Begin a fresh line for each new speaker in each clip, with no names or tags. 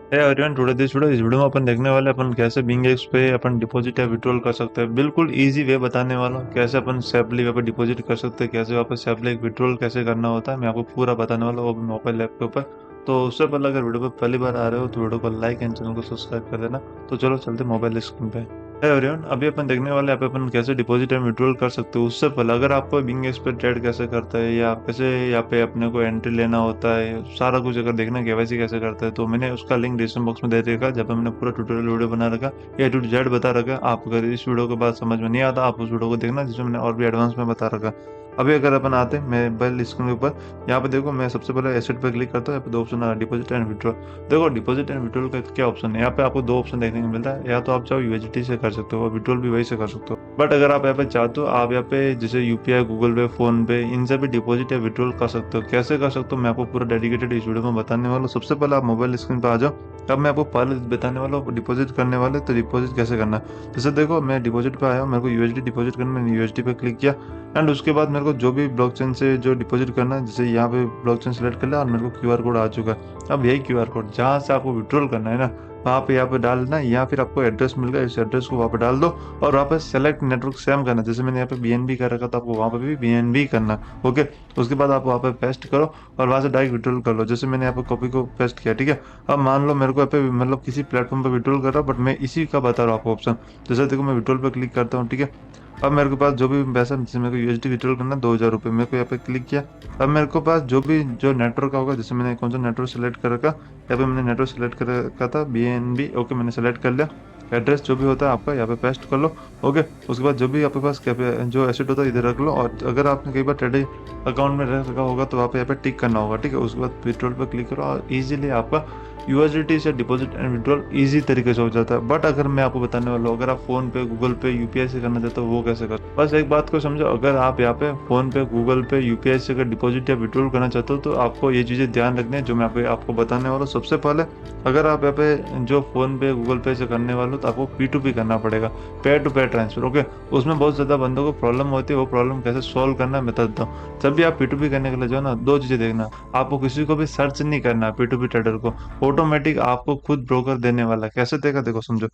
है everyone, today this video इस video में अपन देखने वाले अपन कैसे बिंग एक्स पे अपन डिपॉजिट या विड्रॉल कर सकते हैं। बिल्कुल इजी वे बताने वाला हूँ कैसे अपन सेफली वहाँ पे डिपॉजिट कर सकते हैं, कैसे वापस सेफली विड्रॉल कैसे करना होता है। मैं आपको पूरा बताने वाला हूँ, वो भी मोबाइल ऐप के ऊपर। तो उससे पहले अगर वीडियो पे पहली बार आ रहे हो तो वीडियो को लाइक एंड चैनल को सब्सक्राइब कर देना। तो चलो चलते मोबाइल स्क्रीन पे। है एवरीवन, अभी अपन देखने वाले यहाँ पे अपन कैसे डिपॉजिट एंड विड्रॉल कर सकते हो। उससे पहले अगर आपको बिंग एक्स पे ट्रेड कैसे करता है या कैसे यहाँ पे अपने को एंट्री लेना होता है, सारा कुछ अगर देखना केवाईसी कैसे करता है, तो मैंने उसका लिंक डिस्क्रिप्शन बॉक्स में दे रखा, जब मैंने पूरा ट्यूटोरियल वीडियो बना रखा, ए टू जेड बता रखा। आप अगर इस वीडियो के बाद समझ में नहीं आता, आप उस वीडियो को देखना जिसमें मैंने और भी एडवांस में बता रखा। अभी अगर अपन आते हैं मैं मोबाइल स्क्रीन के ऊपर, यहाँ पे देखो मैं सबसे पहले एसेट पे क्लिक करता हूँ। यहाँ पे दो ऑप्शन आ रहा है, डिपॉजिट एंड विड्रॉल। देखो डिपॉजिट एंड विड्रॉल का क्या ऑप्शन है, यहाँ पे आपको दो ऑप्शन देखने को मिलता है। या तो आप चाहो यूएसडी से कर सकते हो, विड्रॉल भी वही से कर सकते हो। बट अगर आप यहाँ पे चाहते हो, आप यहाँ पे जैसे यूपीआई, गूगल पे, फोन पे, इनसे भी डिपॉजिट या विड्रॉल कर सकते हो। कैसे कर सकते हो मैं आपको पूरा डेडिकेटेड इस वीडियो में बताने वाला हूँ। सबसे पहले आप मोबाइल स्क्रीन पे आ जाओ। अब मैं आपको पहले बताने वाला हूँ डिपॉजिट करने वाले, तो डिपॉजिट कैसे करना है। जैसे देखो मैं डिपॉजिट पे आया हूँ, मेरे को यूएसडी डिपॉजिट करना, मैंने यूएसडी पे क्लिक किया। एंड उसके बाद मेरे को जो भी ब्लॉकचेन से जो डिपॉजिट करना है, जैसे यहाँ पे ब्लॉकचेन सेलेक्ट कर लिया और मेरे को क्यूआर कोड आ चुका है। अब यही क्यूआर कोड जहाँ से आपको विड्रॉल करना है ना, वहाँ पे यहाँ पे डालना है, या फिर आपको एड्रेस मिल गया, इस एड्रेस को वहाँ पे डाल दो। और वहाँ पे सेलेक्ट नेटवर्क सेम करना, जैसे मैंने यहाँ पे बीएनबी कर रखा था, आपको वहाँ पे भी बीएनबी करना। ओके, उसके बाद आप वहाँ पे पेस्ट करो और वहाँ से डायरेक्ट विड्रॉल कर लो। जैसे मैंने यहाँ पे कॉपी को पेस्ट किया, ठीक है। अब मान लो मेरे को यहाँ पे मतलब किसी प्लेटफॉर्म पे विड्रॉल कर रहा हूँ, बट मैं इसी का बता रहा हूँ आपको ऑप्शन। जैसे देखो मैं विड्रॉल पे क्लिक करता हूँ, ठीक है। अब मेरे के पास जो भी पैसा, जैसे मेरे को यूएसडी विड्रॉल करना है 2000 रुपये, मेरे को यहाँ पे क्लिक किया। अब मेरे को पास जो भी जो नेटवर्क का होगा, जैसे मैंने कौन सा नेटवर्क सेलेक्ट कर रखा, यहाँ पे मैंने नेटवर्क सेलेक्ट कर रखा था बीएनबी। ओके, मैंने सेलेक्ट कर लिया। एड्रेस जो भी होता है आपका यहाँ पे पेस्ट कर लो। ओके, उसके बाद जो भी आपके पास जो एसेट होता है इधर रख लो। और अगर आपने कई बार ट्रेडिंग अकाउंट में रख रखा होगा तो वहाँ पे यहाँ पे टिक करना होगा, ठीक है। उसके बाद विड्रॉल पे क्लिक करो और इजीली आपका यूएसडीटी से डिपॉजिट एंड विड्रॉल इजी तरीके से हो जाता है। बट अगर मैं आपको बताने वाला हूँ, अगर आप फोन पे, गूगल पे, यूपीआई से करना चाहते हो, वो कैसे कर। बस एक बात को समझो, अगर आप यहाँ पे फोन पे, गूगल पे, यूपीआई से अगर डिपॉजिट या विड्रॉल करना चाहते हो, तो आपको ये चीजें ध्यान रखनी है जो मैं आपको बताने वाला हूँ। सबसे पहले अगर आप यहाँ पे जो फोन पे, गूगल पे से करने वाले हो, तो आपको P2P करना पड़ेगा, pair to pair transfer. Okay, उसमें बहुत ज्यादा बंदों को प्रॉब्लम होती है, वो प्रॉब्लम कैसे सॉल्व करना है मैं बता देता हूँ। जब भी आप P2P करने के लिए जाओ ना, दो चीजें देखना। आपको किसी को भी सर्च नहीं करना P2P ट्रेडर को, ऑटोमेटिक आपको खुद ब्रोकर देने वाला है। कैसे देगा देखो, समझो।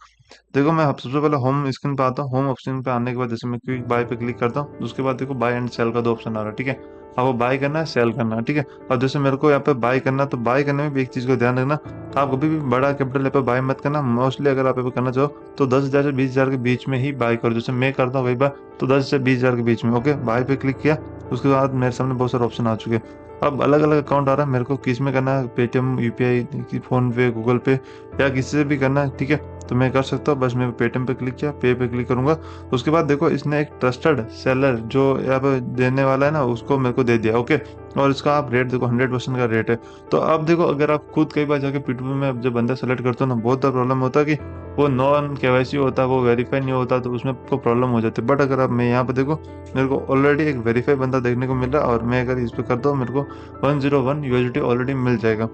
देखो मैं सबसे पहले होम स्क्रीन पे आता हूँ। होम ऑप्शन पे आने के बाद जैसे मैं क्विक बाय पे क्लिक करता हूँ, उसके बाद देखो बाय एंड सेल का दो ऑप्शन आ रहा है, ठीक है। आपको बाय करना है, सेल करना है, ठीक है। और जैसे मेरे को यहाँ पे बाय करना है, तो बाय करने में भी एक चीज को ध्यान रखना। आप कभी भी बड़ा कैपिटल यहाँ पे बाय मत करना। मोस्टली अगर आप यहाँ पे करना चाहो तो 10,000 से 20,000 के बीच में ही बाय करो। जैसे मैं करता हूँ कई बार, तो 10 से 20,000 के बीच में। ओके, बाय पे क्लिक किया, उसके बाद मेरे सामने बहुत सारे ऑप्शन आ चुके हैं। अब अलग अलग अकाउंट आ रहा है, मेरे को किस में करना है, पेटीएम, यूपीआई, फोन पे, गूगल पे, या किसी से भी करना है, ठीक है। तो मैं कर सकता हूँ। बस मैं पेटीएम पे क्लिक किया, पे पे क्लिक करूंगा। उसके बाद देखो इसने एक ट्रस्टेड सेलर जो यहाँ पे देने वाला है ना, उसको मेरे को दे दिया। ओके, और इसका आप रेट देखो, 100% का रेट है। तो अब देखो अगर आप खुद कई बार जाके P2P में जब बंदा सेलेक्ट करते हो ना, बहुत प्रॉब्लम होता है कि वो नॉन केवाईसी होता है, वो वेरीफाई नहीं होता, तो उसमें आपको प्रॉब्लम हो जाती है। बट अगर आप मैं यहाँ पे देखो, मेरे को ऑलरेडी एक वेरीफाई बंदा देखने को मिल रहा है, और मैं अगर इस पे करता हूँ, मेरे को 101 यूएसडी ऑलरेडी मिल जाएगा।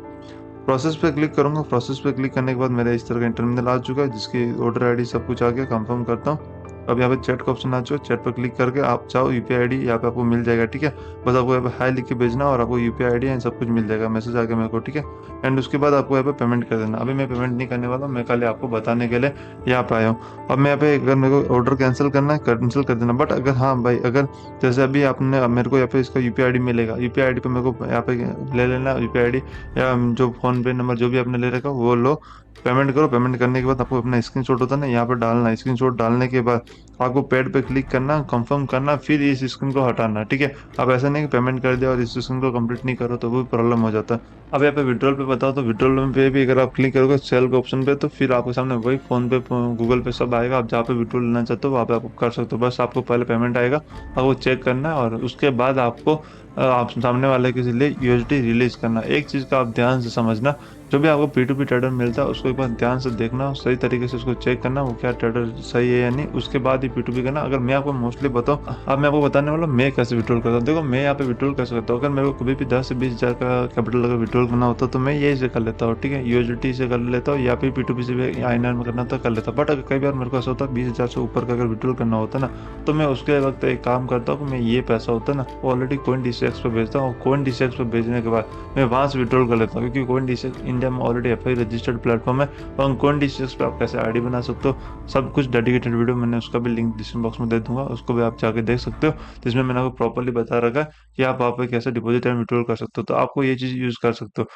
प्रोसेस पे क्लिक करूंगा। प्रोसेस पे क्लिक करने के बाद मेरा इस तरह का इंटरमिनल आ चुका है, जिसकी ऑर्डर आईडी सब कुछ आ गया। कंफर्म करता हूँ। अब यहाँ पे चैट का ऑप्शन आ चुका है, चैट पर क्लिक करके आप चाहो यूपीआई आईडी यहाँ पे आपको मिल जाएगा, ठीक है। बस आपको यहाँ पे हाई लिख के भेजना और आपको यूपीआई आईडी एंड सब कुछ मिल जाएगा, मैसेज आ गया मेरे को, ठीक है। एंड उसके बाद आपको यहाँ पे पेमेंट कर देना। अभी मैं पेमेंट नहीं करने वाला हूँ, मैं खाली आपको बताने के लिए यहाँ पे आया हूँ। अब मैं यहाँ पे अगर मेरे को ऑर्डर कैंसिल करना है, कैंसिल कर देना। बट अगर हाँ भाई, अगर जैसे अभी आपने मेरे को यहाँ पे इसका यूपीआई आईडी मिलेगा, यूपीआई आईडी पे मेरे को यहाँ पे ले लेना यूपीआई आईडी, या जो फोन पे नंबर जो भी आपने ले रखा वो लो, पेमेंट करो। पेमेंट करने के बाद आपको अपना स्क्रीनशॉट होता है ना, यहाँ पे डालना। स्क्रीनशॉट डालने के बाद आपको पेड पे क्लिक करना, कंफर्म करना, फिर इस स्क्रीन को हटाना, ठीक है। अब ऐसा नहीं कि पेमेंट कर दिया और इस स्क्रीन को कंप्लीट नहीं करो, तो वो भी प्रॉब्लम हो जाता है। अब यहाँ पे विड्रॉल पे बताओ, तो विड्रॉल पे भी अगर आप क्लिक करोगे सेल के ऑप्शन पे, तो फिर आपके सामने वही फोन पे, गूगल पे सब आएगा। आप जहाँ पे विड्रॉल लेना चाहते हो वहाँ पे आप कर सकते हो। बस आपको पहले पेमेंट आएगा और वो चेक करना है, और उसके बाद आपको आप सामने वाले के लिए यूएसडी रिलीज करना। एक चीज का आप ध्यान से समझना, जो भी आपको P2P ट्रेडर मिलता है उसको एक बार ध्यान से देखना, सही तरीके से उसको चेक करना वो क्या ट्रेडर सही है या नहीं, उसके बाद ही P2P P2P करना। अगर मैं आपको मोस्टली बताऊँ, अब मैं आपको बताने वाला हूँ मैं कैसे विड्रॉल करता हूँ। देखो मैं यहाँ पे विड्रॉल कैसे करता हूँ, अगर मेरे को कभी भी 10 से 20 हज़ार का कैपिटल अगर विड्रॉल करना होता है तो मैं यही से कर लेता हूँ, ठीक है, USDT से कर लेता हूँ या फिर P2P से भी INR में करना तो कर लेता हूँ। बट अगर कई बार मेरे को ऐसा होता है 20 हज़ार से ऊपर का अगर विड्रॉल करना होता है ना, तो मैं उसके वक्त एक काम करता हूँ कि मैं ये पैसा होता है ना वो ऑलरेडी CoinDCX पे भेजता हूँ, और CoinDCX पे भेजने के बाद मैं वहाँ से विड्रॉल कर लेता हूँ, क्योंकि CoinDCX इंडिया में ऑलरेडी FI रजिस्टर्ड प्लेटफॉर्म है। और CoinDCX पे आप कैसे आईडी बना सकते हो, सब कुछ डेडिकेटेड वीडियो मैंने उसका भी लिंक डिस्क्रिप्शन बॉक्स में दे दूंगा, उसको भी आप जाके देख सकते हो। जिसमें मैंने आपको प्रॉपर्ली बता रखा है कि आप वहाँ पे कैसे डिपॉजिट एंड विड्रॉल कर सकते हो, तो आपको ये चीज़ यूज़ कर सकते हो।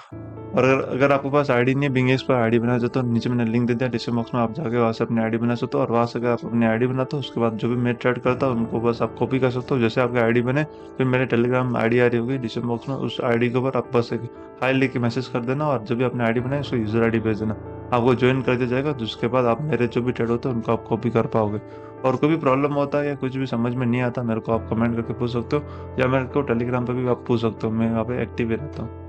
और अगर अगर आपके पास आईडी नहीं है बिंगेक्स पर आईडी बनाना चाहते हो, नीचे मैंने लिंक दे दिया डिस्क्रिप्शन बॉक्स में, आप जाके वहाँ से अपनी आईडी बना सकते हो। और वहाँ से अगर आप अपनी आईडी बनाते हो उसके बाद जो भी मैं ट्रेड करता हूँ उनको बस आप कॉपी कर सकते हो। जैसे आपकी आईडी बने फिर मेरे टेलीग्राम आईडी आ रही होगी डिस्क्रिप्शन बॉक्स में, उस आईडी के ऊपर आप बस एक हाई लिख के मैसेज कर देना, और जब भी अपनी आईडी बनाए उसको यूजर आईडी भेज देना, आपको ज्वाइन कर दिया जाएगा। जिसके बाद आप मेरे जो भी ट्रेड होते हैं उनको आप कॉपी कर पाओगे। और कोई भी प्रॉब्लम होता है या कुछ भी समझ में नहीं आता, मेरे को आप कमेंट करके पूछ सकते हो, या मेरे को टेलीग्राम पे भी आप पूछ सकते हो, मैं वहाँ पे एक्टिव ही रहता हूँ।